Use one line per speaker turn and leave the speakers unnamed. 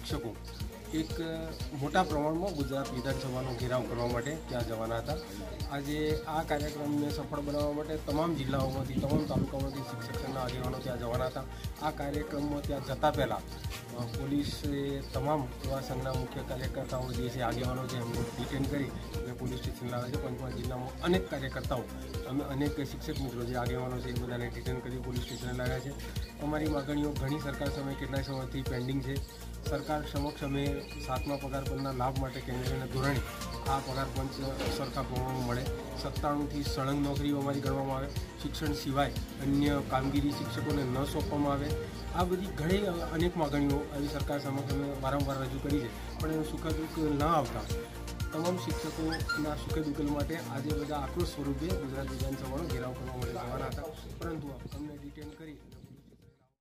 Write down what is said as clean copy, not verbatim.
શિક્ષકો એક મોટા પ્રમાણમાં ગુજરાત વિધાનસભાનો ઘેરાવ કરવા માટે ત્યાં જવાના હતા। આજે આ કાર્યક્રમને સફળ બનાવવા માટે તમામ જિલ્લાઓમાંથી, તમામ તાલુકાઓમાંથી શિક્ષક સંઘના આગેવાનો ત્યાં જવાના હતા। આ કાર્યક્રમમાં ત્યાં જતા પહેલાં પોલીસે તમામ એવા સંઘના મુખ્ય કાર્યકર્તાઓ જે છે, આગેવાનો છે, એમને ડિટેન કરી અને પોલીસ સ્ટેશન લાવે છે। પંચમહાલ જિલ્લામાં અનેક કાર્યકર્તાઓ, અમે અનેક શિક્ષક મિત્રો જે આગેવાનો છે એ બધાને ડિટેન કરી પોલીસ સ્ટેશને લાવ્યા છે। અમારી માગણીઓ ઘણી સરકાર સામે કેટલાય સમયથી પેન્ડિંગ છે। સરકાર સમક્ષ અમે 7મા પગાર પંચના લાભ માટે કેન્દ્રના ધોરણે આ પગાર પંચ સરખા પ્રમાણમાં મળે, 97થી સળંગ નોકરીઓ અમારી ગણવામાં આવે, શિક્ષણ સિવાય અન્ય કામગીરી શિક્ષકોને ન સોંપવામાં આવે। આ બધી ઘણી અનેક માગણીઓ આવી સરકાર સમક્ષ અમે વારંવાર રજૂ કરી છે, પણ એનું સુખદ ઉકેલ ન આવતા તમામ શિક્ષકોના સુખદ ઉકેલ માટે આજે બધા આક્રોશ સ્વરૂપે ગુજરાત વિધાનસભાનો ઘેરાવ કરવા માટે